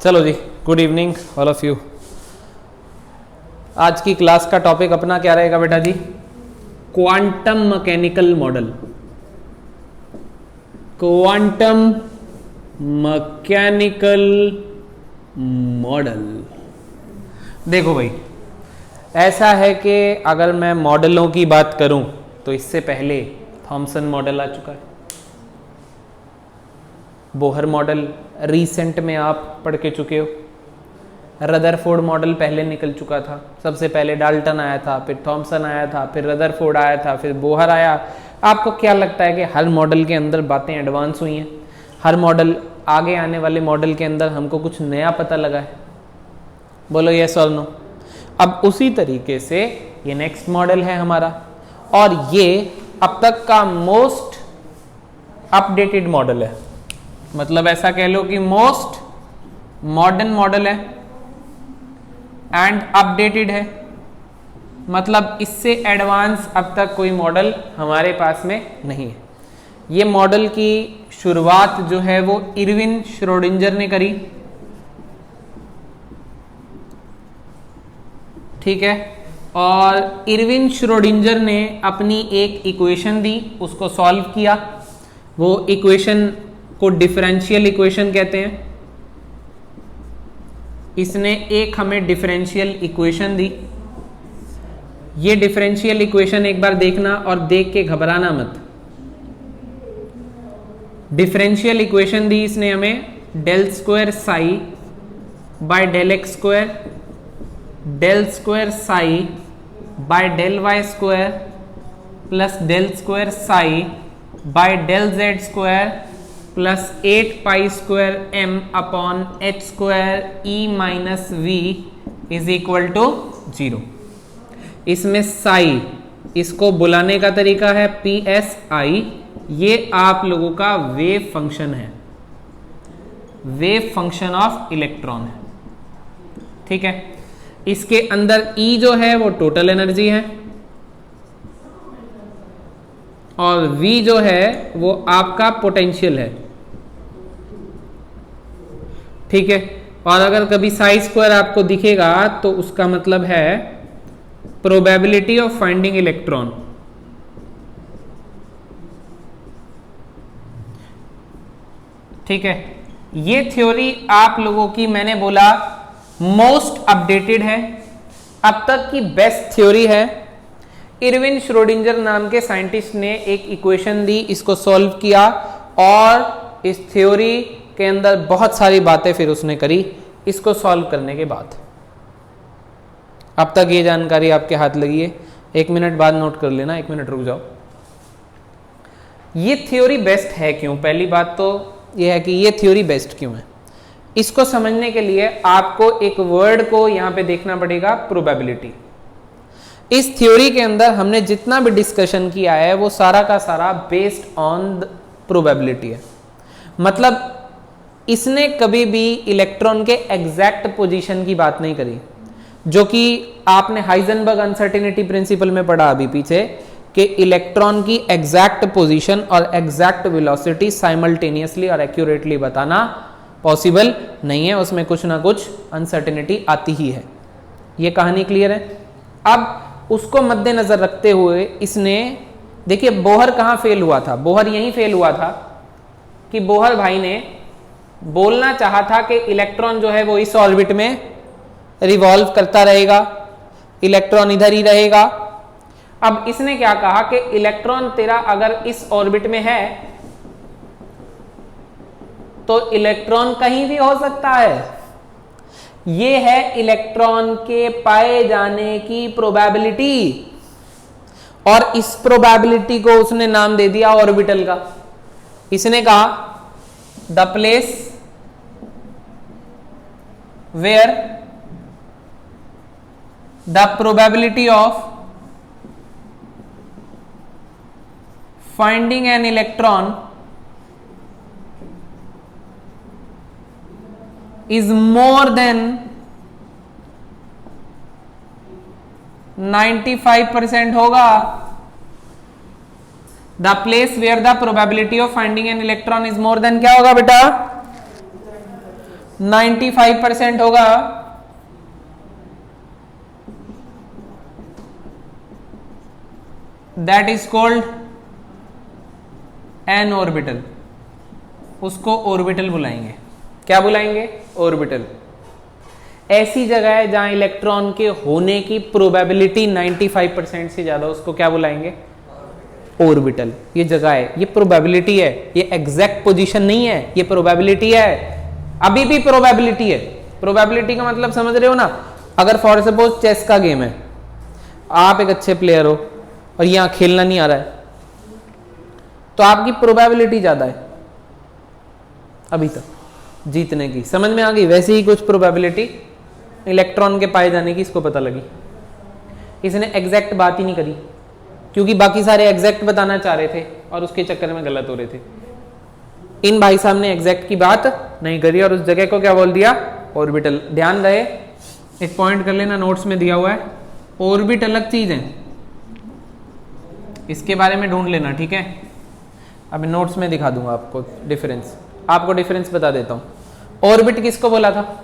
चलो जी, good evening all of you. आज की क्लास का टॉपिक अपना क्या रहेगा बेटा जी? Quantum mechanical model. Quantum mechanical model. देखो भाई, ऐसा है कि अगर मैं मॉडलों की बात करूं तो इससे पहले थॉमसन मॉडल आ चुका है, बोहर मॉडल रीसेंट में आप पढ़ के चुके हो, रदरफोर्ड मॉडल पहले निकल चुका था। सबसे पहले डाल्टन आया था, फिर थॉमसन आया था, फिर रदरफोर्ड आया था, फिर बोहर आया। आपको क्या लगता है कि हर मॉडल के अंदर बातें एडवांस हुई हैं? हर मॉडल, आगे आने वाले मॉडल के अंदर हमको कुछ नया पता लगा है? बोलो यस और नो। अब उसी तरीके से ये नेक्स्ट मॉडल है हमारा, और ये अब तक का मोस्ट अपडेटेड मॉडल है। मतलब ऐसा कह लो कि मोस्ट मॉडर्न मॉडल है एंड अपडेटेड है। मतलब इससे एडवांस अब तक कोई मॉडल हमारे पास में नहीं है। ये मॉडल की शुरुआत जो है वो इरविन श्रोडिंगर ने करी, ठीक है। और इरविन श्रोडिंगर ने अपनी एक इक्वेशन दी, उसको सॉल्व किया। वो इक्वेशन को डिफरेंशियल इक्वेशन कहते हैं। इसने एक हमें डिफरेंशियल इक्वेशन दी। ये डिफरेंशियल इक्वेशन एक बार देखना और देख के घबराना मत। डिफरेंशियल इक्वेशन दी इसने हमें, del square psi by del x square, del square psi by del y square plus del square psi by del z square plus 8 pi square m upon h square E minus V is equal to 0। इसमें साई, इसको बुलाने का तरीका है P S I. ये आप लोगों का वेव फंक्शन है, वेव फंक्शन ऑफ इलेक्ट्रॉन है, ठीक है। इसके अंदर ई जो है वो टोटल एनर्जी है, और वी जो है वो आपका पोटेंशियल है, ठीक है। और अगर कभी साई स्क्वायर आपको दिखेगा तो उसका मतलब है प्रोबेबिलिटी ऑफ फाइंडिंग इलेक्ट्रॉन, ठीक है। ये थ्योरी आप लोगों की, मैंने बोला, मोस्ट अपडेटेड है, अब तक की बेस्ट थ्योरी है। इरविन श्रोडिंगर नाम के साइंटिस्ट ने एक इक्वेशन दी, इसको सॉल्व किया, और इस थ्योरी के अंदर बहुत सारी बातें फिर उसने करी इसको सॉल्व करने के बाद। अब तक ये जानकारी आपके हाथ लगी है, 1 मिनट बाद नोट कर लेना, 1 मिनट रुक जाओ। ये थ्योरी बेस्ट है क्यों? पहली बात तो ये है कि ये थ्योरी बेस्ट क्यों है। इसको समझने के लिए आपको एक वर्ड को यहां पे देखना पड़ेगा, प्रोबेबिलिटी। इस थ्योरी के अंदर हमने जितना भी डिस्कशन किया है वो सारा का सारा बेस्ड ऑन प्रोबेबिलिटी है। मतलब इसने कभी भी इलेक्ट्रॉन के एग्जैक्ट पोजीशन की बात नहीं करी, जो कि आपने हाइजेनबर्ग अनसर्टेनिटी प्रिंसिपल में पढ़ा अभी पीछे, कि इलेक्ट्रॉन की एग्जैक्ट पोजीशन और एग्जैक्ट वेलोसिटी साइमल्टेनियसली और एक्यूरेटली बताना पॉसिबल नहीं है, उसमें कुछ ना कुछ अनसर्टेनिटी आती ही है। ये कहानी क्लियर है? अब उसको मद्देनजर रखते हुए इसने, देखिए बोहर कहां फेल हुआ था? बोहर यहीं फेल हुआ था कि बोहर भाई ने बोलना चाहा था कि इलेक्ट्रॉन जो है वो इस ऑर्बिट में रिवॉल्व करता रहेगा, इलेक्ट्रॉन इधर ही रहेगा। अब इसने क्या कहा कि इलेक्ट्रॉन तेरा अगर इस ऑर्बिट में है तो इलेक्ट्रॉन कहीं भी हो सकता है। ये है इलेक्ट्रॉन के पाए जाने की प्रोबेबिलिटी, और इस प्रोबेबिलिटी को उसने नाम दे दिया ऑर्बिटल का। इसने कहा the place where the probability of finding an electron is more than 95% होगा। The place where the probability of finding an electron is more than क्या होगा बेटा? 95% होगा, that is called an orbital. उसको ऑर्बिटल बुलाएंगे। क्या बुलाएंगे? ऑर्बिटल। ऐसी जगह है जहां इलेक्ट्रॉन के होने की प्रोबेबिलिटी 95% से ज्यादा, उसको क्या बुलाएंगे? ऑर्बिटल। ये जगह है, ये प्रोबेबिलिटी है, ये एग्जैक्ट पोजीशन नहीं है, ये प्रोबेबिलिटी है, अभी भी प्रोबेबिलिटी है। प्रोबेबिलिटी का मतलब समझ रहे हो ना? अगर फॉर सपोज चेस का गेम है, आप एक अच्छे प्लेयर हो और यहां खेलना नहीं आ रहा है, तो आपकी प्रोबेबिलिटी ज्यादा है अभी तक जीतने की। समझ में आ गई? वैसे ही कुछ प्रोबेबिलिटी इलेक्ट्रॉन के पाए जाने की इसको पता लगी। इसने एग्जैक्ट बात ही नहीं करी, क्योंकि बाकी सारे एग्जैक्ट बताना चाह रहे थे और उसके चक्कर में गलत हो रहे थे। इन भाई साहब ने एग्जैक्ट की बात नहीं करी और उस जगह को क्या बोल दिया? ऑर्बिटल। ध्यान रहे, एक पॉइंट कर लेना, नोट्स में दिया हुआ है। ऑर्बिट अलग चीज है, इसके बारे में ढूंढ लेना, ठीक है? अब नोट्स में दिखा दूंगा आपको डिफरेंस। आपको डिफरेंस बता देता हूं। ऑर्बिट किसको बोला था?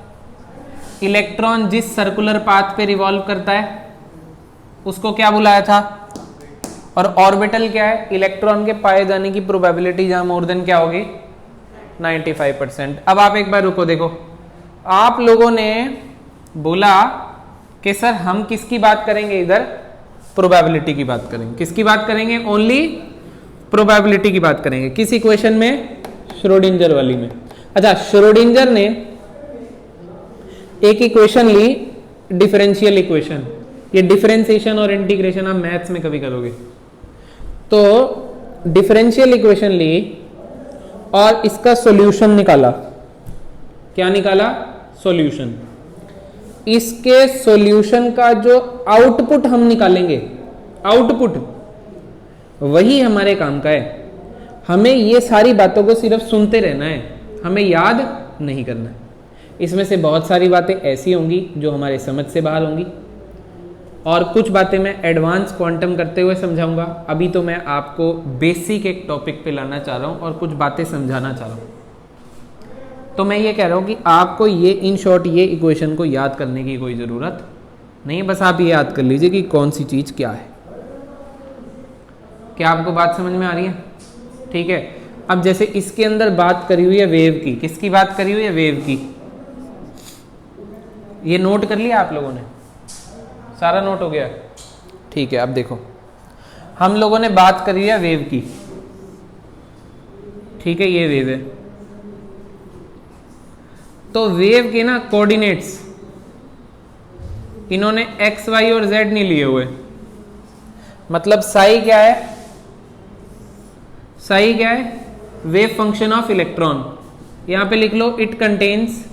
इलेक्ट्रॉन जिस सर्कुलर पाथ पे रिवॉल्व करता है उसको क्या बुलाया था? और ऑर्बिटल क्या है? इलेक्ट्रॉन के पाए जाने की प्रोबेबिलिटी जहां मोर देन क्या होगी? 95%। अब आप एक बार रुको, देखो, आप लोगों ने बोला कि सर हम किसकी बात करेंगे? इधर प्रोबेबिलिटी की बात करेंगे। किसकी बात करेंगे? ओनली प्रोबेबिलिटी की बात करेंगे। किस इक्वेशन में? श्रोडिंजर वाली में। अच्छा, श्रोडिंजर ने एक इक्वेशन ली, डिफरेंशियल इक्वेशन। ये डिफरेंशिएशन और इंटीग्रेशन आप मैथ्स में कभी करोगे। तो डिफरेंशियल इक्वेशन ली और इसका सॉल्यूशन निकाला। क्या निकाला? सॉल्यूशन। इसके सॉल्यूशन का जो आउटपुट हम निकालेंगे, आउटपुट वही हमारे काम का है। हमें ये सारी बातों को सिर्फ सुनते रहना है, हमें याद नहीं करना है। इसमें से बहुत सारी बातें ऐसी होंगी जो हमारे समझ से बाहर होंगी और कुछ बातें मैं एडवांस क्वांटम करते हुए समझाऊंगा। अभी तो मैं आपको बेसिक एक टॉपिक पे लाना चाह रहा हूं और कुछ बातें समझाना चाह रहा हूं। तो मैं ये कह रहा हूं कि आपको ये इन शॉर्ट ये इक्वेशन को याद करने की कोई ज़रूरत नहीं, बस आप ये याद कर लीजिए कि कौन सी चीज़ क्या है। क्या आपको बात समझ में आ रही है? ठीक है। अब जैसे इसके अंदर बात करी हुई है वेव की। किसकी बात करी हुई है? वेव की। ये नोट कर लिया आप लोगों ने? सारा नोट हो गया? ठीक है। अब देखो, हम लोगों ने बात करी है वेव की, ठीक है? ये वेव है। तो वेव के ना कोऑर्डिनेट्स इन्होंने एक्स वाई और जेड नहीं लिए हुए। मतलब साई क्या है? साई क्या है? Wave function of electron. यहां पे लिख लो, इट कंटेन्स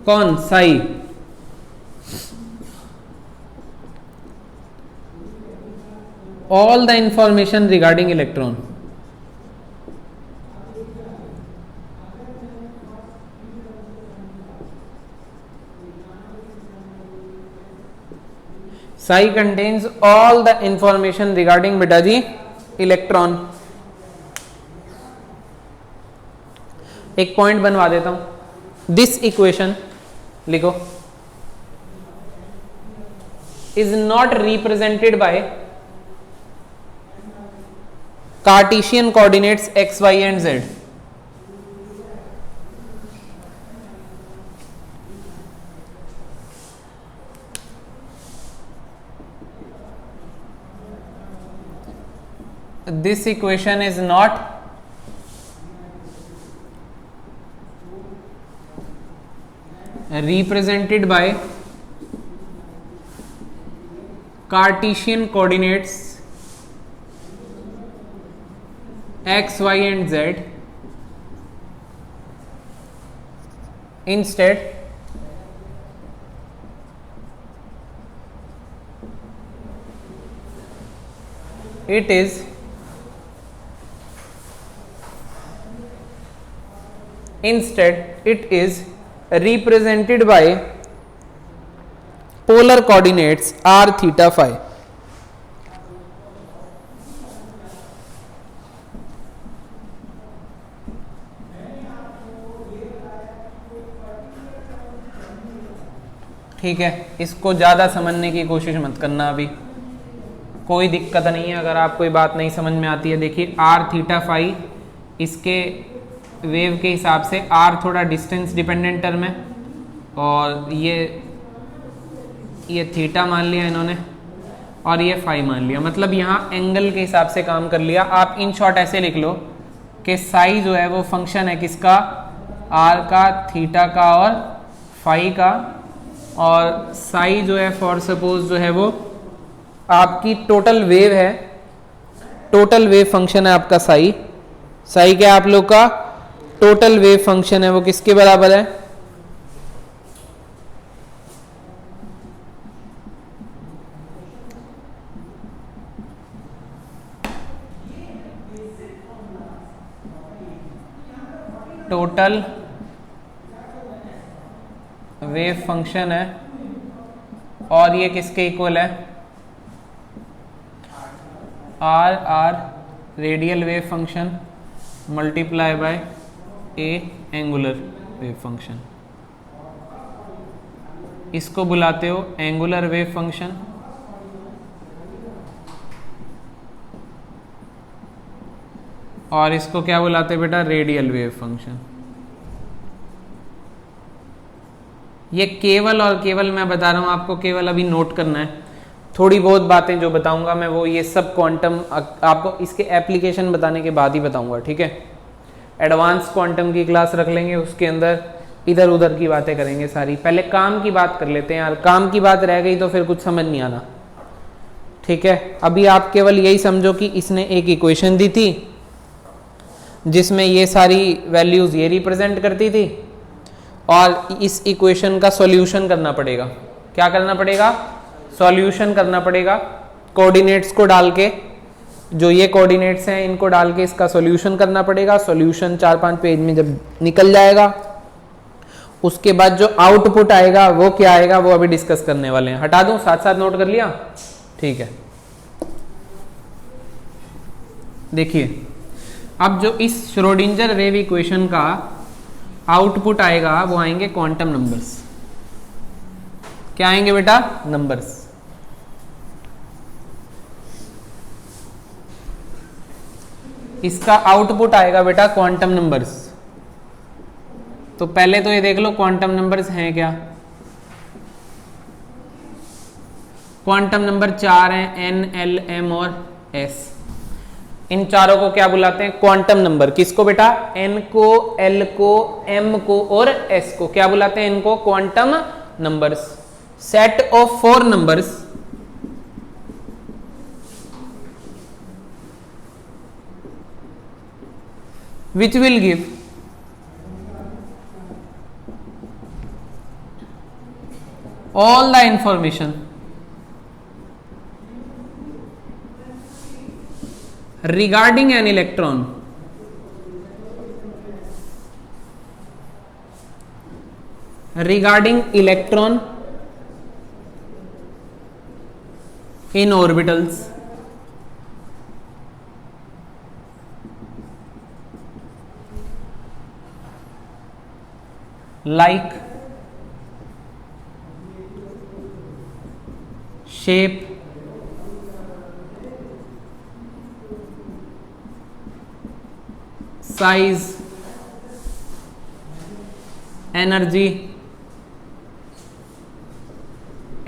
कौन? Sai. All the information regarding electron. Psi contains all the information regarding बेटा जी इलेक्ट्रॉन। एक पॉइंट बनवा देता हूं। दिस इक्वेशन लिखो, is not represented by Cartesian coordinates x y and z. This equation is not represented by Cartesian coordinates x, y and z. Instead, it is represented by polar coordinates r, theta, phi. ठीक है, इसको ज़्यादा समझने की कोशिश मत करना अभी, कोई दिक्कत नहीं है अगर आप कोई बात नहीं समझ में आती है। देखिए आर थीटा फाई, इसके वेव के हिसाब से आर थोड़ा डिस्टेंस डिपेंडेंट टर्म है, और ये थीटा मान लिया इन्होंने और ये फाई मान लिया, मतलब यहाँ एंगल के हिसाब से काम कर लिया। आप इन शॉर्ट ऐसे लिख लो कि साई जो है वो फंक्शन है किसका, आर का, थीटा का और फाई का, और साई जो है फॉर सपोज जो है वो आपकी टोटल वेव है, टोटल वेव फंक्शन है आपका साई। साई क्या आप लोग का टोटल वेव फंक्शन है, वो किसके बराबर है, टोटल वेव फंक्शन है, और ये किसके इक्वल है, R radial wave function multiply by a angular wave function, इसको बुलाते हो एंगुलर वेव फंक्शन, और इसको क्या बुलाते हैं बेटा, रेडियल वेव फंक्शन। ये केवल और केवल मैं बता रहा हूं आपको, केवल अभी नोट करना है, थोड़ी बहुत बातें जो बताऊंगा मैं वो ये सब क्वांटम आपको इसके एप्लीकेशन बताने के बाद ही बताऊंगा, ठीक है। एडवांस क्वांटम की क्लास रख लेंगे, उसके अंदर इधर उधर की बातें करेंगे सारी। पहले काम की बात कर लेते हैं यार, काम की बात रह गई तो फिर कुछ समझ नहीं आना, ठीक है। अभी आप केवल यही समझो कि इसने एक इक्वेशन दी थी जिसमें ये सारी वैल्यूज ये रिप्रेजेंट करती थी, और इस इक्वेशन का सॉल्यूशन करना पड़ेगा। क्या करना पड़ेगा, सॉल्यूशन करना पड़ेगा, कोऑर्डिनेट्स को डाल के, जो ये कोऑर्डिनेट्स हैं इनको डाल के इसका सॉल्यूशन करना पड़ेगा। सॉल्यूशन 4-5 पेज में जब निकल जाएगा, उसके बाद जो आउटपुट आएगा वो क्या आएगा वो अभी डिस्कस करने वाले हैं। हटा दूं, साथ साथ नोट कर लिया, ठीक है। देखिए अब जो इस श्रोडिंजर वेव इक्वेशन का आउटपुट आएगा वो आएंगे क्वांटम नंबर्स। क्या आएंगे बेटा, नंबर्स। इसका आउटपुट आएगा बेटा क्वांटम नंबर्स। तो पहले तो ये देख लो क्वांटम नंबर्स हैं क्या। क्वांटम नंबर 4 हैं, n, l, m और s। इन चारों को क्या बुलाते हैं, क्वांटम नंबर। किसको बेटा, n को, l को, m को और s को क्या बुलाते हैं, इनको quantum numbers. Set of 4 numbers which will give all the information regarding an electron in orbitals like shape, size, energy,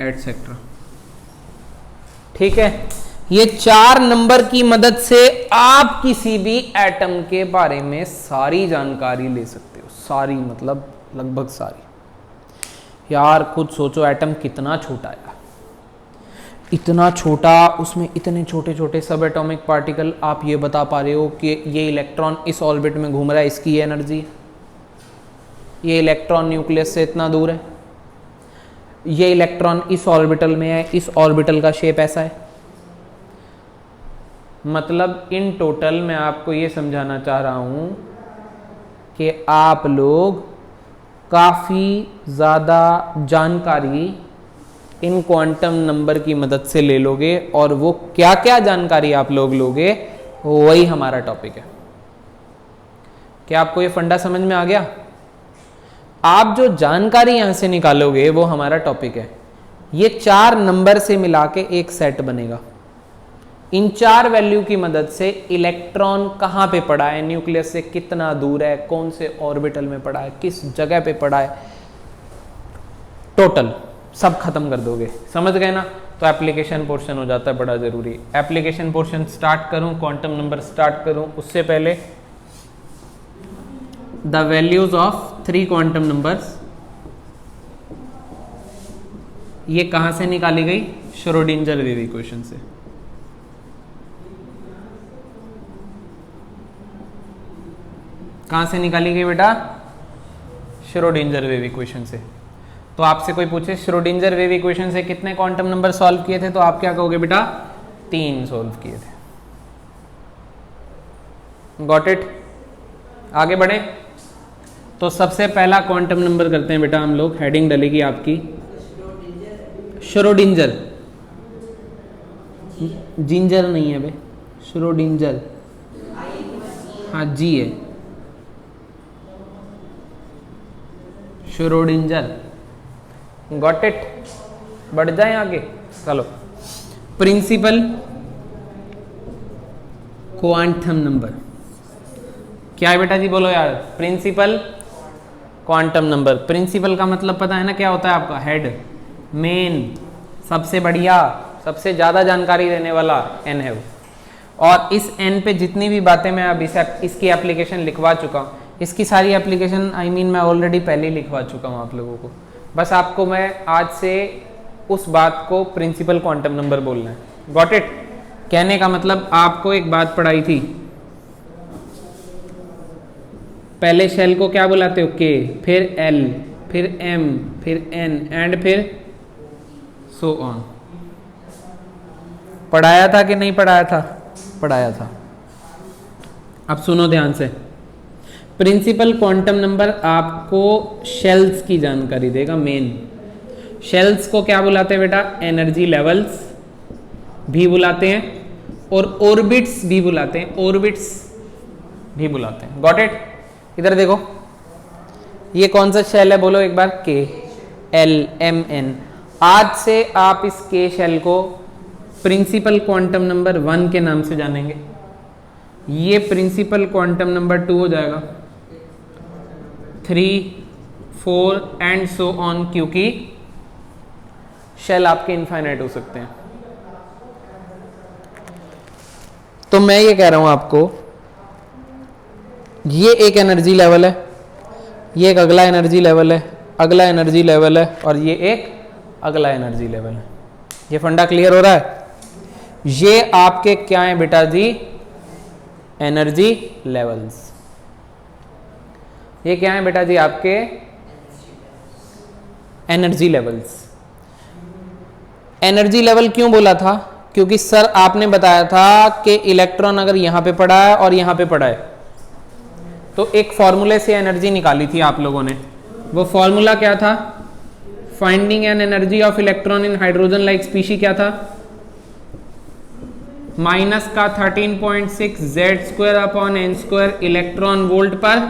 etcetera. ठीक है, ये 4 नंबर की मदद से आप किसी भी एटम के बारे में सारी जानकारी ले सकते हो। सारी मतलब लगभग सारी। यार खुद सोचो एटम कितना छोटा है, इतना छोटा, उसमें इतने छोटे छोटे सब एटॉमिक पार्टिकल। आप ये बता पा रहे हो कि ये इलेक्ट्रॉन इस ऑर्बिट में घूम रहा है, इसकी ये एनर्जी है। ये इलेक्ट्रॉन न्यूक्लियस से इतना दूर है, ये इलेक्ट्रॉन इस ऑर्बिटल में है, इस ऑर्बिटल का शेप ऐसा है। मतलब इन टोटल मैं आपको ये समझाना चाह रहा हूं कि आप लोग काफ़ी ज़्यादा जानकारी इन क्वांटम नंबर की मदद से ले लोगे, और वो क्या क्या जानकारी आप लोग लोगे वही हमारा टॉपिक है। क्या आपको ये फंडा समझ में आ गया? आप जो जानकारी यहां से निकालोगे वो हमारा टॉपिक है। ये 4 नंबर से मिला के एक सेट बनेगा। इन 4 वैल्यू की मदद से इलेक्ट्रॉन कहाँ पे पड़ा है, न्यूक्लियस से कितना दूर है, कौन से ऑर्बिटल में पड़ा है, किस जगह पे पड़ा है, टोटल सब खत्म कर दोगे। समझ गए ना? तो एप्लीकेशन पोर्शन हो जाता है बड़ा जरूरी। एप्लीकेशन पोर्शन स्टार्ट करूं, क्वांटम नंबर स्टार्ट करूं, उससे पहले the values of 3 quantum numbers, ये कहां से निकाली गई? श्रोडिंजर वेव इक्वेशन से। कहां से निकाली गई बेटा? श्रोडिंजर वेव इक्वेशन से। तो आपसे कोई पूछे श्रोडिंजर वेव इक्वेशन से कितने क्वांटम नंबर सॉल्व किए थे, तो आप क्या कहोगे बेटा? 3 सॉल्व किए थे। Got it? आगे बढ़े। तो सबसे पहला क्वांटम नंबर करते हैं बेटा हम लोग, हेडिंग डलेगी आपकी श्रोडिंजर, जिंजर नहीं है बे, श्रोडिंजर, हाँ जी है, श्रोडिंजर। Got it? बढ़ जाए आगे, चलो। प्रिंसिपल क्वांटम नंबर क्या है बेटा जी? बोलो यार। Principal quantum number. प्रिंसिपल का मतलब पता है ना क्या होता है आपका? हेड, मेन, सबसे बढ़िया, सबसे ज्यादा जानकारी देने वाला एन है वो। और इस एन पे जितनी भी बातें मैं अब इसकी एप्लीकेशन लिखवा चुका हूँ, इसकी सारी एप्लीकेशन मैं ऑलरेडी पहले ही लिखवा चुका हूँ आप लोगों को। बस आपको मैं आज से उस बात को प्रिंसिपल क्वांटम नंबर बोलना है। Got it? कहने का मतलब आपको एक बात पढ़ाई थी, पहले शेल को क्या बुलाते हो? के, फिर एल, फिर एम, फिर एन एंड फिर सो ऑन। पढ़ाया था कि नहीं पढ़ाया था? पढ़ाया था। अब सुनो ध्यान से। प्रिंसिपल क्वांटम नंबर आपको शेल्स की जानकारी देगा। मेन शेल्स को क्या बुलाते हैं बेटा? एनर्जी लेवल्स भी बुलाते हैं और ऑर्बिट्स भी बुलाते हैं, ऑर्बिट्स भी बुलाते हैं। Got it? इधर देखो, ये कौन सा शेल है? बोलो एक बार। के, एल, एम, एन। आज से आप इस के शेल को प्रिंसिपल क्वांटम नंबर 1 के नाम से जानेंगे। ये प्रिंसिपल क्वांटम नंबर 2 हो जाएगा, 3, 4 एंड सो ऑन, क्योंकि शेल आपके इनफाइनाइट हो सकते हैं। तो मैं ये कह रहा हूं आपको, ये एक एनर्जी लेवल है, ये एक अगला एनर्जी लेवल है, अगला एनर्जी लेवल है, और ये एक अगला एनर्जी लेवल है। ये फंडा क्लियर हो रहा है? ये आपके क्या है बेटा जी? Energy levels. ये क्या है बेटा जी? आपके एनर्जी लेवल्स। एनर्जी लेवल क्यों बोला था? क्योंकि सर आपने बताया था कि इलेक्ट्रॉन अगर यहां पे पड़ा है और यहां पे पड़ा है, तो एक फॉर्मूले से एनर्जी निकाली थी आप लोगों ने। वो फॉर्मूला क्या था? Finding N energy of electron in hydrogen like species क्या था? माइनस का 13.6 Z² upon n² electron volt पर।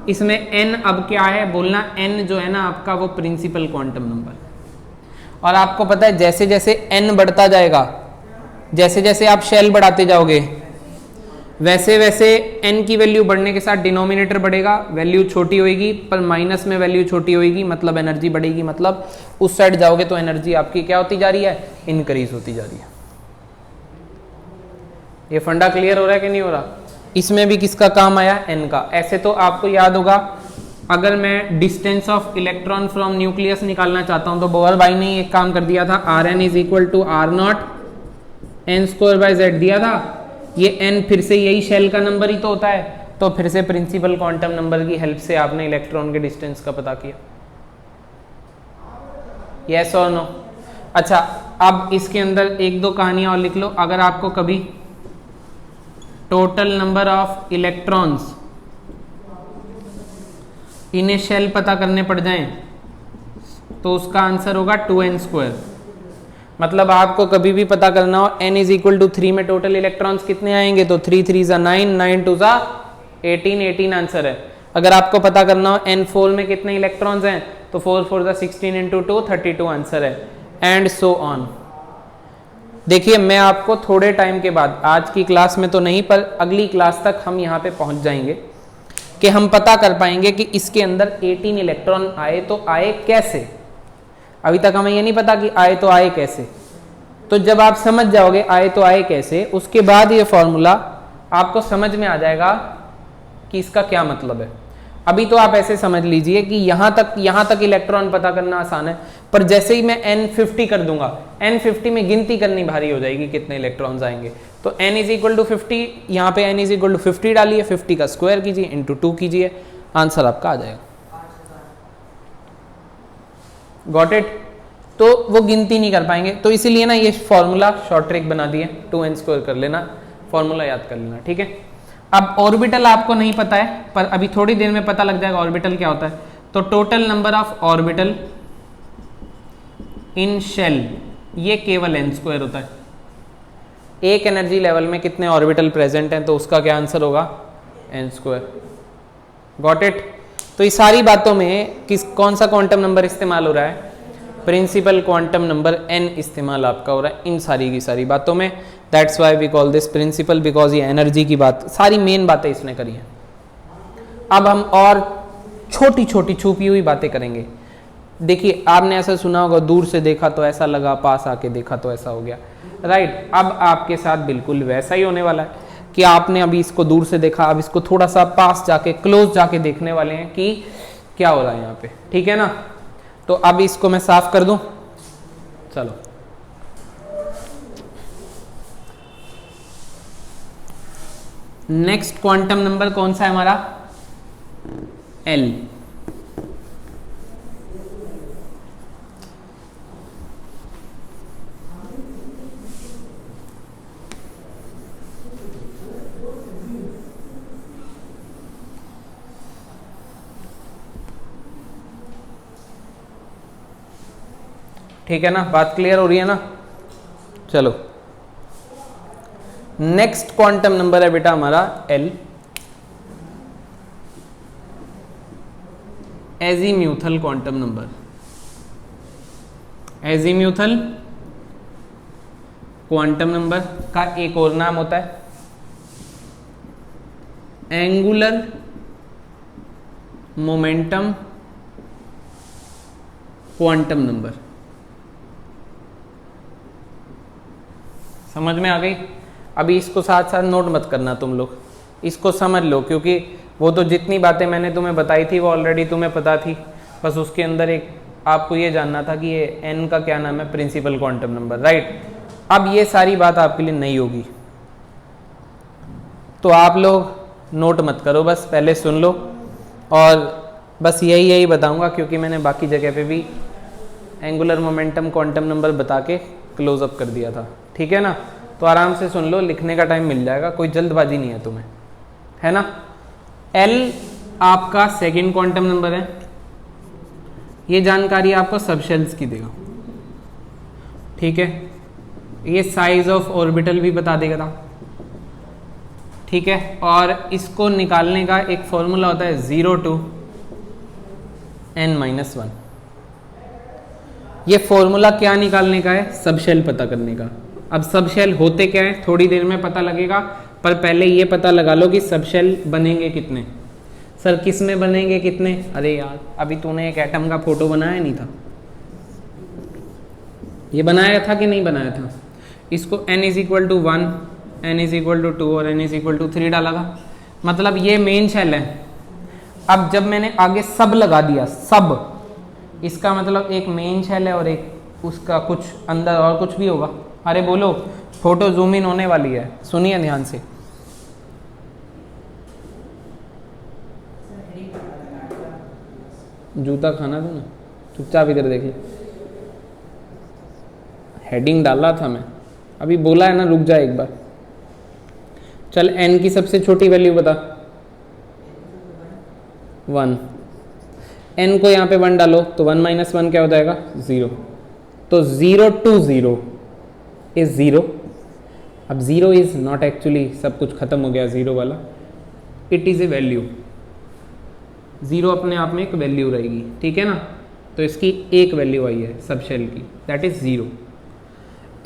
इसमें n अब क्या है बोलना? n जो है ना आपका, वो प्रिंसिपल क्वांटम नंबर। और आपको पता है जैसे जैसे n बढ़ता जाएगा, जैसे जैसे आप शेल बढ़ाते जाओगे, वैसे वैसे n की वैल्यू बढ़ने के साथ डिनोमिनेटर बढ़ेगा, वैल्यू छोटी होगी, पर माइनस में वैल्यू छोटी होगी, मतलब एनर्जी बढ़ेगी। मतलब उस साइड जाओगे तो एनर्जी आपकी क्या होती जा रही है? इंक्रीज होती जा रही है। ये फंडा क्लियर हो रहा है कि नहीं हो रहा? इसमें भी किसका काम आया? n का। ऐसे तो आपको याद होगा, अगर मैं distance of electron from nucleus निकालना चाहता हूं तो बोर भाई ने एक काम कर दिया था, Rn is equal to R0 n²/z दिया था। ये n फिर से यही शेल का नंबर ही तो होता है, तो फिर से प्रिंसिपल क्वांटम नंबर की हेल्प से आपने इलेक्ट्रॉन के डिस्टेंस का पता किया। यस और नो? अच्छा, अब इसके अंदर एक दो कहानियां और लिख लो। अगर आपको कभी टोटल नंबर ऑफ इलेक्ट्रॉन्स इन्हें शेल पता करने पड़ जाएं तो उसका आंसर होगा 2n²। मतलब आपको कभी भी पता करना हो n इज इक्वल टू 3 में टोटल इलेक्ट्रॉन्स कितने आएंगे, तो 3 3 9, 9 2 18, 18 आंसर है। अगर आपको पता करना हो N4 में कितने इलेक्ट्रॉन्स हैं तो 4 4 द 16 इंटू 2 32 आंसर है, एंड सो ऑन। देखिए मैं आपको थोड़े टाइम के बाद, आज की क्लास में तो नहीं पर अगली क्लास तक हम यहाँ पे पहुँच जाएंगे कि हम पता कर पाएंगे कि इसके अंदर 18 इलेक्ट्रॉन आए तो आए कैसे। अभी तक हमें ये नहीं पता कि आए तो आए कैसे, तो जब आप समझ जाओगे आए तो आए कैसे, उसके बाद ये फॉर्मूला आपको समझ में आ जाएगा कि इसका क्या मतलब है। अभी तो आप ऐसे समझ लीजिए कि यहाँ तक इलेक्ट्रॉन पता करना आसान है, पर जैसे ही मैं N50 कर दूंगा, N50 में गिनती करनी भारी हो जाएगी कितने इलेक्ट्रॉन्स आएंगे। तो n इज इक्वल टू 50, यहाँ पे n इज इक्वल टू 50 डालिए, 50 का स्क्वायर कीजिए, इंटू 2 कीजिए, आंसर आपका आ जाएगा। Got it. तो वो गिनती नहीं कर पाएंगे, तो इसीलिए ना ये फॉर्मूला शॉर्ट ट्रिक बना दिए, 2n स्क्वायर कर लेना, फॉर्मूला याद कर लेना, ठीक है। अब ऑर्बिटल आपको नहीं पता है, पर अभी थोड़ी देर में पता लग जाएगा ऑर्बिटल क्या होता है। तो total number of orbital in shell, ये केवल n स्क्वायर होता है। एक एनर्जी लेवल में कितने ऑर्बिटल प्रेजेंट हैं तो उसका क्या आंसर होगा, n स्क्वायर। Got it. तो इस सारी बातों में कौन सा क्वांटम नंबर इस्तेमाल हो रहा है, प्रिंसिपल क्वांटम नंबर n इस्तेमाल आपका हो रहा है इन सारी की सारी बातों में। That's why we call this principle, because ये एनर्जी की बात, सारी मेन बातें इसने करी हैं। अब हम और छोटी छोटी छुपी हुई बातें करेंगे। देखिए आपने ऐसा सुना होगा, दूर से देखा तो ऐसा लगा, पास आके देखा तो ऐसा हो गया, राइट। अब आपके साथ बिल्कुल वैसा ही होने वाला है कि आपने अभी इसको दूर से देखा, अब इसको थोड़ा सा पास जाके, क्लोज जाके देखने वाले हैं कि क्या हो रहा है यहाँ पे, ठीक है ना। तो अब इसको मैं साफ कर दूं, चलो। नेक्स्ट क्वांटम नंबर कौन सा है हमारा, L। ठीक है ना, बात क्लियर हो रही है ना। चलो नेक्स्ट क्वांटम नंबर है बेटा हमारा L, azimuthal quantum number. Azimuthal quantum number का एक और नाम होता है एंगुलर मोमेंटम क्वांटम नंबर। समझ में आ गई। अभी इसको साथ साथ नोट मत करना तुम लोग, इसको समझ लो, क्योंकि वो तो जितनी बातें मैंने तुम्हें बताई थी वो ऑलरेडी तुम्हें पता थी, बस उसके अंदर एक आपको ये जानना था कि ये n का क्या नाम है, प्रिंसिपल क्वांटम नंबर, राइट। अब ये सारी बात आपके लिए नहीं होगी, तो आप लोग नोट मत करो, बस पहले सुन लो, और बस यही बताऊंगा क्योंकि मैंने बाकी जगह पे भी एंगुलर मोमेंटम क्वांटम नंबर बता के क्लोज अप कर दिया था, ठीक है ना। तो आराम से सुन लो, लिखने का टाइम मिल जाएगा, कोई जल्दबाजी नहीं है तुम्हें, है ना। L आपका सेकेंड क्वांटम नंबर है, ये जानकारी आपको सब शेल्स की देगा, ठीक है। ये साइज ऑफ ऑर्बिटल भी बता देगा, ठीक है। और इसको निकालने का एक फॉर्मूला होता है 0 to n-1। ये फॉर्मूला क्या निकालने का है, सब शेल पता करने का। अब सब शेल होते क्या है थोड़ी देर में पता लगेगा, पर पहले ये पता लगा लो कि सब शेल बनेंगे कितने। सर किस में बनेंगे कितने, अरे यार अभी तूने एक एटम का फोटो बनाया नहीं था, ये बनाया था कि नहीं बनाया था। इसको n is equal to 1, n is equal to 2 और n इज इक्वल टू 3 डाला था, मतलब ये मेन शेल है। अब जब मैंने आगे सब लगा दिया, सब, इसका मतलब एक मेन शेल है और एक उसका कुछ अंदर और कुछ भी होगा। अरे बोलो, फोटो जूम इन होने वाली है, सुनिए ध्यान से। जूता खाना था ना, चुपचाप इधर देख ले। हेडिंग डाला था मैं, अभी बोला है ना, रुक जा एक बार। चल n की सबसे छोटी वैल्यू बता, 1। n को यहाँ पे 1 डालो तो 1 - 1 क्या हो जाएगा, 0। तो 0 to 0 इज 0। अब 0 इज नॉट एक्चुअली सब कुछ खत्म हो गया 0 वाला, इट इज ए वैल्यू। 0 अपने आप में एक वैल्यू रहेगी, ठीक है ना। तो इसकी एक वैल्यू आई है सब शेल की, दैट इज 0।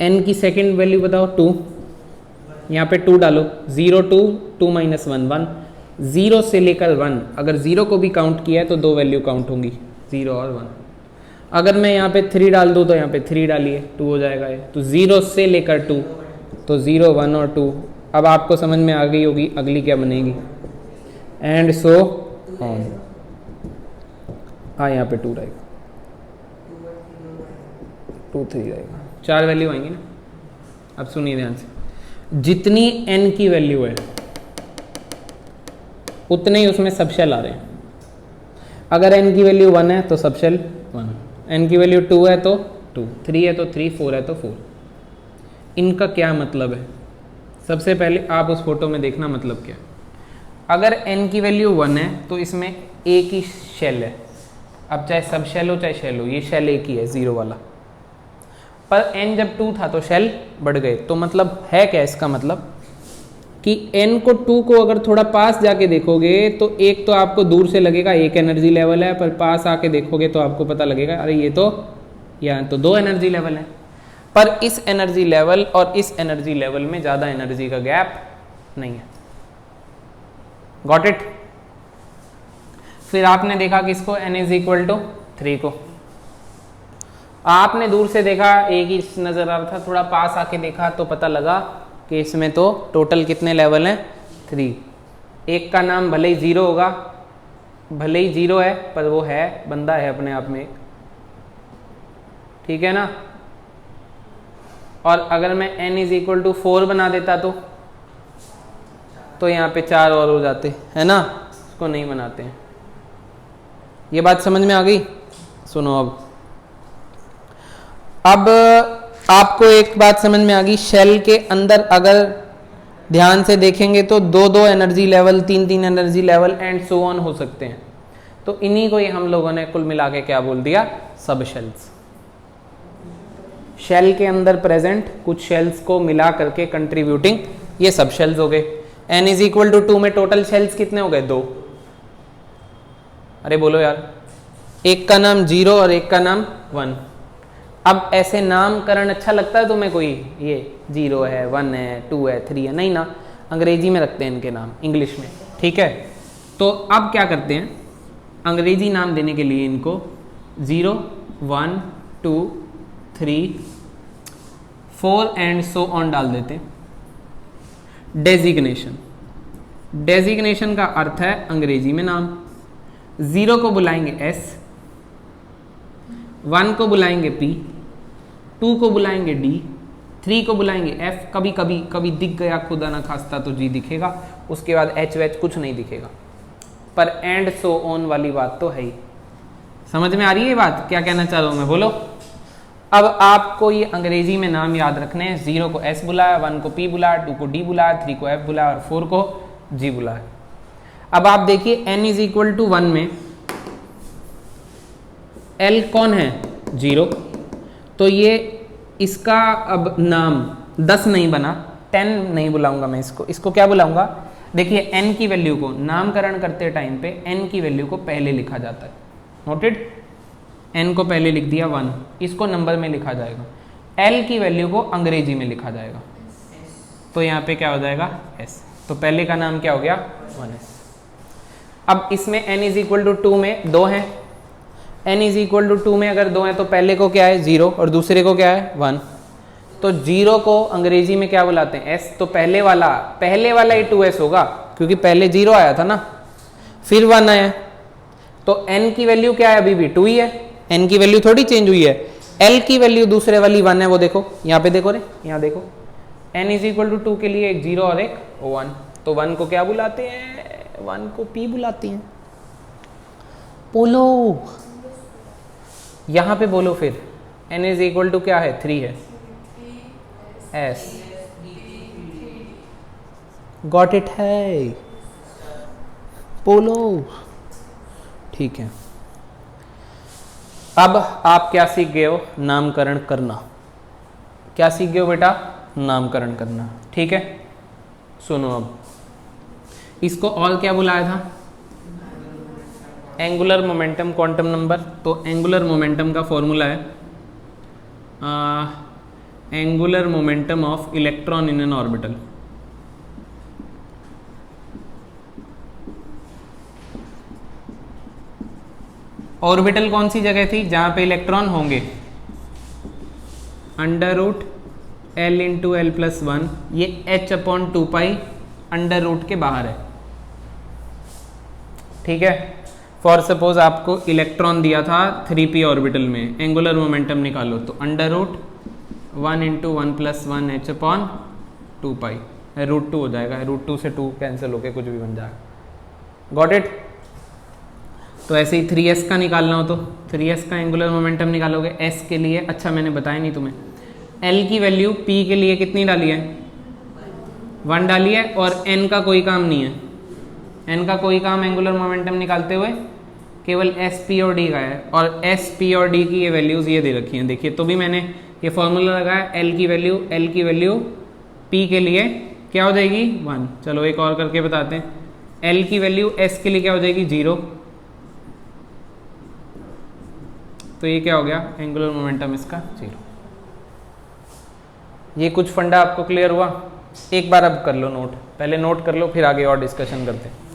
n की सेकेंड वैल्यू बताओ 2, यहाँ पे 2 डालो, 0 2 2 माइनस 1 1, 0 से लेकर 1, अगर 0 को भी काउंट किया है तो 2 वैल्यू काउंट होंगी, 0 और 1। अगर मैं यहाँ पे 3 डाल दूँ तो यहाँ पे 3 डालिए, 2 हो जाएगा ये। तो 0 से लेकर 2, तो 0 1 और 2। अब आपको समझ में आ गई होगी अगली क्या बनेगी, एंड सो ऑन। हाँ यहाँ पे 2 रहेगा, 2 3 रहेगा, 4 वैल्यू आएंगी ना। अब सुनिए ध्यान से, जितनी n की वैल्यू है उतने ही उसमें सबशेल आ रहे हैं। अगर n की वैल्यू 1 है तो सबशेल 1, n की वैल्यू 2 है तो 2, 3 है तो 3, 4 है तो 4। इनका क्या मतलब है, सबसे पहले आप उस फोटो में देखना मतलब क्या है। अगर n की वैल्यू 1 है तो इसमें एक ही शेल है, अब चाहे सब शेल हो चाहे शेल हो, ये शेल एक ही है 0 वाला। पर n जब 2 था तो शेल बढ़ गए, तो मतलब है क्या इसका मतलब कि n को 2 को अगर थोड़ा पास जाके देखोगे तो एक तो आपको दूर से लगेगा एक एनर्जी लेवल है, पर पास आके देखोगे तो आपको पता लगेगा अरे ये तो यहाँ तो 2 एनर्जी लेवल है। पर इस एनर्जी लेवल और इस एनर्जी लेवल में ज़्यादा एनर्जी का गैप नहीं है। Got it. फिर आपने देखा किसको, n इज इक्वल टू 3 को। आपने दूर से देखा एक ही नजर आ रहा था, थोड़ा पास आके देखा तो पता लगा कि इसमें तो टोटल कितने लेवल हैं, 3। एक का नाम भले ही 0 होगा, भले ही 0 है पर वो है, बंदा है अपने आप में एक, ठीक है ना। और अगर मैं n इज इक्वल टू 4 बना देता तो यहाँ पे 4 और हो जाते है ना, उसको नहीं बनाते हैं। ये बात समझ में आ गई। सुनो अब आपको एक बात समझ में आ गई, शेल के अंदर अगर ध्यान से देखेंगे तो 2-2 energy level, 3-3 energy level and so on हो सकते हैं। तो इन्हीं को ही हम लोगों ने कुल मिला के क्या बोल दिया, सब शेल्स। शेल के अंदर प्रेजेंट कुछ शेल्स को मिला करके कंट्रीब्यूटिंग ये सब शेल्स हो गए। n इज इक्वल टू 2 में टोटल शेल्स कितने हो गए, 2। अरे बोलो यार, एक का नाम 0 और एक का नाम 1। अब ऐसे नामकरण अच्छा लगता है तुम्हें कोई, ये 0 है 1 है 2 है 3 है, नहीं ना, अंग्रेजी में रखते हैं इनके नाम, इंग्लिश में, ठीक है। तो अब क्या करते हैं, अंग्रेजी नाम देने के लिए इनको 0 1 2 3 4 एंड सो ऑन डाल देते हैं। डेजिग्नेशन, डेजिग्नेशन का अर्थ है अंग्रेजी में नाम। 0 को बुलाएंगे S, 1 को बुलाएंगे P, 2 को बुलाएंगे D, 3 को बुलाएंगे F। कभी कभी कभी दिख गया खुदा ना खास्ता तो G दिखेगा, उसके बाद H वेच कुछ नहीं दिखेगा, पर एंड सो ऑन वाली बात तो है ही। समझ में आ रही है ये बात, क्या कहना चाह रहा हूं मैं, बोलो। अब आपको ये अंग्रेजी में नाम याद रखने हैं। 0 को S बुलाया, 1 को P बुलाया, 2 को D बुलाया, 3 को F बुलाया और 4 को G बुलाया। अब आप देखिए n इज इक्वल टू 1 में L कौन है, 0, तो ये इसका अब नाम 10 नहीं बना, 10 नहीं बुलाऊंगा मैं इसको क्या बुलाऊंगा। देखिए n की वैल्यू को नामकरण करते टाइम पे n की वैल्यू को पहले लिखा जाता है, नोटेड। n को पहले लिख दिया 1, इसको नंबर में लिखा जाएगा। l की वैल्यू को अंग्रेजी में लिखा जाएगा, तो यहाँ पे क्या हो जाएगा, s। तो पहले का नाम क्या हो गया, 1s। अब इसमें n इज इक्वल टू 2 में 2 है, n इज इक्वल टू 2 में अगर 2 है तो पहले को क्या है 0 और दूसरे को क्या है 1। तो 0 को अंग्रेजी में क्या बुलाते हैं, s। तो पहले वाला ही 2s होगा, क्योंकि पहले 0 आया था ना, फिर 1 आया, तो n की वैल्यू क्या है, अभी भी 2 ही है, n की वैल्यू थोड़ी चेंज हुई है। l की वैल्यू दूसरे वाली 1 है, वो देखो यहाँ पे, देखो रे यहाँ देखो, n इज इक्वल टू 2 के लिए एक 0 और एक 1। तो 1 को क्या बुलाते हैं, 1 को P बुलाते हैं। बोलो यहां पे, बोलो फिर। n इज इक्वल टू क्या है, 3 है, S। गॉट इट है, बोलो, ठीक है। अब आप क्या सीख गए हो, नामकरण करना। क्या सीख गए हो बेटा, नामकरण करना, ठीक है। सुनो अब, इसको और क्या बुलाया था, एंगुलर मोमेंटम क्वांटम नंबर, तो एंगुलर मोमेंटम का फॉर्मूला है angular momentum of electron in an orbital. Orbital कौन सी जगह थी जहां पे इलेक्ट्रॉन होंगे? Under root l into l plus one, ये h upon two pi under root के बाहर है। ठीक है, फॉर सपोज आपको इलेक्ट्रॉन दिया था 3p ऑर्बिटल में, एंगुलर मोमेंटम निकालो, तो under root 1 into one plus one h upon two pi, root 2 हो जाएगा, रूट 2 से 2 कैंसिल होके कुछ भी बन जाएगा। Got it? तो ऐसे ही 3s का निकालना हो तो 3s का एंगुलर मोमेंटम निकालोगे s के लिए। अच्छा मैंने बताया नहीं तुम्हें, l की वैल्यू p के लिए कितनी डाली है? 1 डाली है, और n का कोई काम नहीं है, n का कोई काम एंगुलर मोमेंटम निकालते हुए केवल s p और d का है, और s p और d की ये वैल्यूज ये दे रखी हैं। देखिए तो भी मैंने ये फॉर्मूला लगाया, l की वैल्यू p के लिए क्या हो जाएगी? 1। चलो एक और करके बताते हैं, l की वैल्यू s के लिए क्या हो जाएगी? 0। तो ये क्या हो गया? एंगुलर मोमेंटम इसका 0। ये कुछ फंडा आपको क्लियर हुआ? एक बार अब कर लो नोट, पहले नोट कर लो फिर आगे और डिस्कशन करते हैं।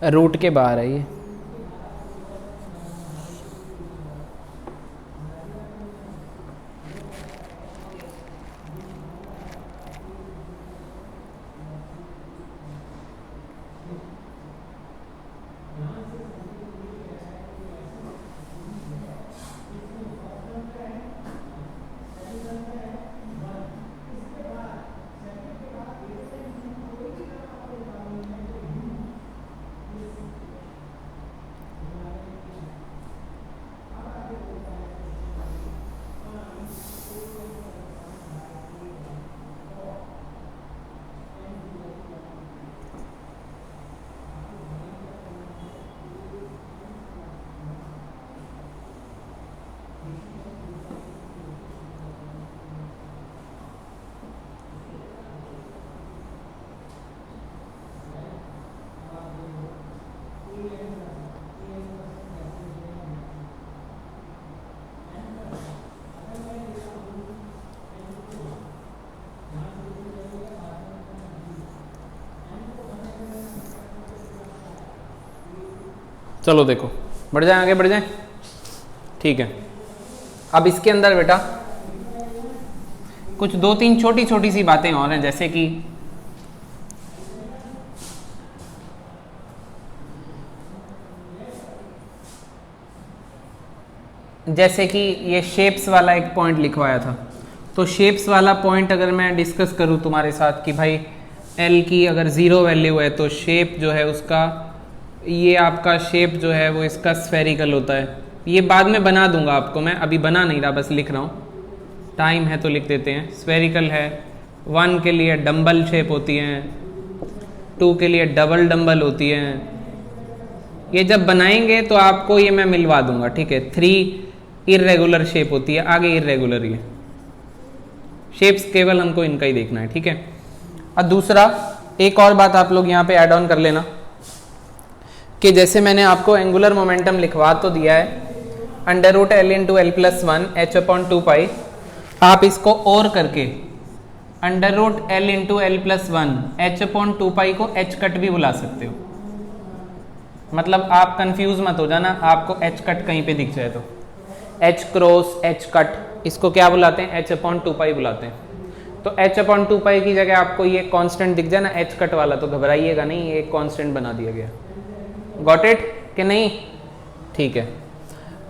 रूट के बाहर है ये। चलो देखो, बढ़ जाए, आगे बढ़ जाए, ठीक है। अब इसके अंदर बेटा कुछ 2-3 छोटी छोटी सी बातें और हैं, जैसे कि ये शेप्स वाला एक पॉइंट लिखवाया था। तो शेप्स वाला पॉइंट अगर मैं डिस्कस करूं तुम्हारे साथ कि भाई एल की अगर 0 वैल्यू है तो शेप जो है उसका, ये आपका शेप जो है वो इसका स्फेरिकल होता है। ये बाद में बना दूंगा आपको, मैं अभी बना नहीं रहा, बस लिख रहा हूँ, टाइम है तो लिख देते हैं। स्फेरिकल है। 1 के लिए डंबल शेप होती हैं, 2 के लिए डबल डंबल होती हैं। ये जब बनाएंगे तो आपको ये मैं मिलवा दूंगा, ठीक है। 3 इर्रेगुलर शेप होती है, आगे इर्रेगुलर। ये शेप्स केवल हमको इनका ही देखना है, ठीक है। और दूसरा एक और बात आप लोग यहाँ पे ऐड ऑन कर लेना कि जैसे मैंने आपको एंगुलर मोमेंटम लिखवा तो दिया है, √L × L+1 h/2π, आप इसको और करके √L × L+1 h/2π को h कट भी बुला सकते हो। मतलब आप कंफ्यूज मत हो जाना, आपको h कट कहीं पे दिख जाए तो h क्रॉस h कट, इसको क्या बुलाते हैं, h/2π बुलाते हैं। तो h/2π की जगह आपको ये कांस्टेंट दिख जाए ना h कट वाला, तो घबराइएगा नहीं, ये कांस्टेंट बना दिया गया। गॉट इट कि नहीं? ठीक है।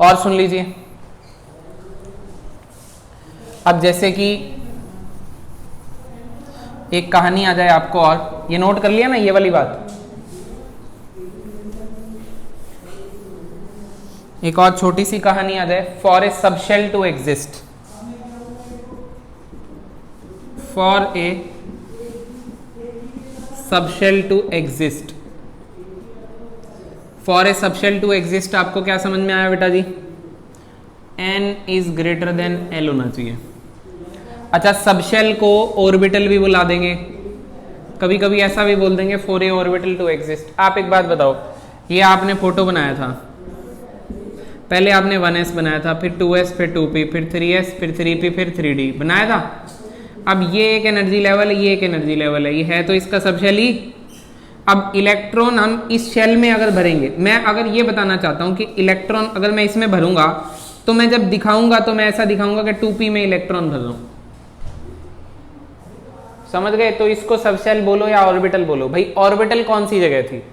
और सुन लीजिए, अब जैसे कि एक कहानी आ जाए आपको, और ये नोट कर लिया ना ये वाली बात। एक और छोटी सी कहानी आ जाए। For a subshell to exist, for a subshell to exist, for a subshell to exist आपको क्या समझ में आया बेटा जी? n is greater than l होना चाहिए। अच्छा, सबशेल को ऑर्बिटल भी बुला देंगे, कभी कभी ऐसा भी बोल देंगे for a orbital to exist. आप एक बात बताओ, ये आपने फोटो बनाया था, पहले आपने 1s बनाया था, फिर 2s, फिर 2p, फिर 3s, फिर 3p, फिर 3d बनाया था। अब ये एक एनर्जी लेवल है, ये एक एनर्जी लेवल है, ये है तो इसका सबशेल ही। अब इलेक्ट्रॉन हम इस शेल में अगर भरेंगे, मैं अगर ये बताना चाहता हूं कि इलेक्ट्रॉन अगर मैं इसमें भरूंगा तो मैं जब दिखाऊंगा तो मैं ऐसा दिखाऊंगा कि 2p में इलेक्ट्रॉन भर रहा हूं, समझ गए? तो इसको सबशेल बोलो या ऑर्बिटल बोलो। भाई ऑर्बिटल कौन सी जगह थी?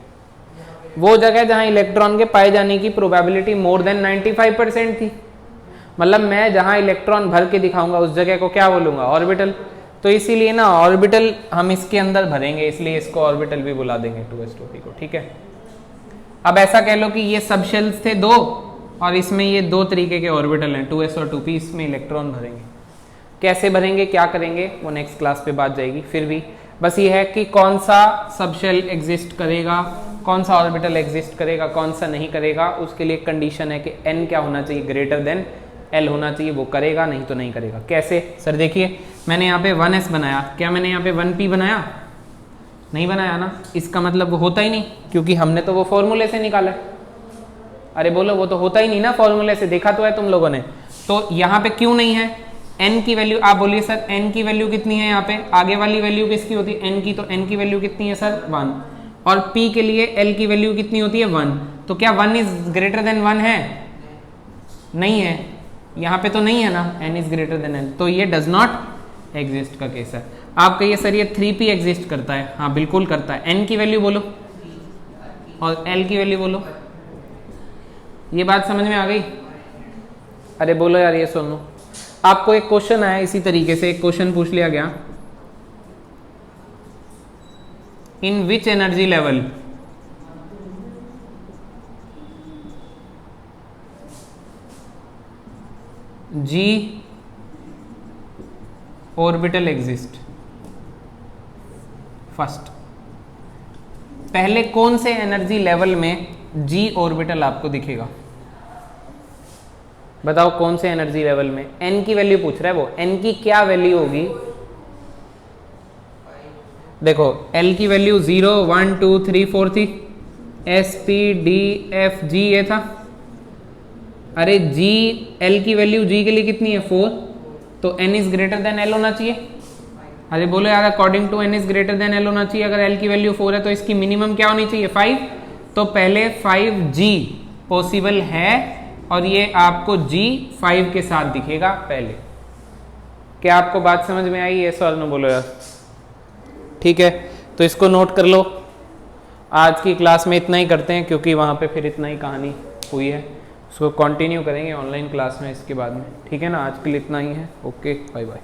वो जगह जहां इलेक्ट्रॉन के पाए जाने की प्रोबेबिलिटी मोर देन 95% थी। मतलब मैं जहां इलेक्ट्रॉन भर के दिखाऊंगा उस जगह को क्या बोलूंगा? ऑर्बिटल। तो इसीलिए ना ऑर्बिटल हम इसके अंदर भरेंगे, इसलिए इसको ऑर्बिटल भी बुला देंगे 2s 2p को, ठीक है। अब ऐसा कह लो कि ये सबशेल्स थे 2 और इसमें ये 2 तरीके के ऑर्बिटल हैं, 2s और 2p, इसमें इलेक्ट्रॉन भरेंगे। कैसे भरेंगे, क्या करेंगे, वो नेक्स्ट क्लास पे बात जाएगी। फिर भी बस ये है कि कौन सा सबशेल एग्जिस्ट करेगा, कौन सा ऑर्बिटल एग्जिस्ट करेगा, कौन सा नहीं करेगा, उसके लिए कंडीशन है कि n क्या होना चाहिए, ग्रेटर देन l होना चाहिए, वो करेगा, नहीं तो नहीं करेगा। कैसे? सर देखिए, मैंने यहाँ पे 1s बनाया, क्या मैंने यहाँ पे 1p बनाया? नहीं बनाया ना, इसका मतलब वो होता ही नहीं, क्योंकि हमने तो वो फॉर्मूले से निकाला है। अरे बोलो, वो तो होता ही नहीं ना फॉर्मूले से, देखा तो है तुम लोगों ने। तो यहाँ पे क्यों नहीं है? n की वैल्यू, आप बोलिए सर n की वैल्यू कितनी है? यहाँ पे आगे वाली वैल्यू किसकी होती है? n की। तो n की वैल्यू कितनी है सर? 1। और p के लिए l की वैल्यू कितनी होती है? 1। तो क्या 1 इज ग्रेटर देन 1 है? नहीं है, यहाँ पे तो नहीं है ना, n is greater than l, तो ये डज नॉट एग्जिस्ट का केस है। आप कहिए सर ये 3p एग्जिस्ट करता है? हाँ बिल्कुल करता है। n की वैल्यू बोलो और l की वैल्यू बोलो। ये बात समझ में आ गई? अरे बोलो यार, ये सुनो, आपको एक क्वेश्चन आया इसी तरीके से, एक क्वेश्चन पूछ लिया गया, in which energy level g orbital exist. First, पहले कौन से एनर्जी लेवल में g ऑर्बिटल आपको दिखेगा? बताओ कौन से एनर्जी लेवल में? n की वैल्यू पूछ रहा है वो, n की क्या वैल्यू होगी? देखो l की वैल्यू 0 1 2 3 4 थी, s p d f g ये था। अरे g, l की वैल्यू g के लिए कितनी है? 4। तो n is greater than l होना चाहिए। अरे बोलो यार, according to n is greater than l होना चाहिए। अगर l की वैल्यू 4 है तो इसकी मिनिमम क्या होनी चाहिए? 5। तो पहले 5G पॉसिबल है और ये आपको G 5 के साथ दिखेगा पहले। क्या आपको बात समझ में आई? ये सवाल न बोलो यार। ठीक है, तो इसको नोट कर लो। आज की क्लास में इतना ही करते हैं क्योंकि वहाँ पे फिर इतना ही कहानी हुई है, उसको कंटिन्यू करेंगे ऑनलाइन क्लास में इसके बाद में। ठीक है ना, आज के लिए इतना ही है। Okay, bye bye.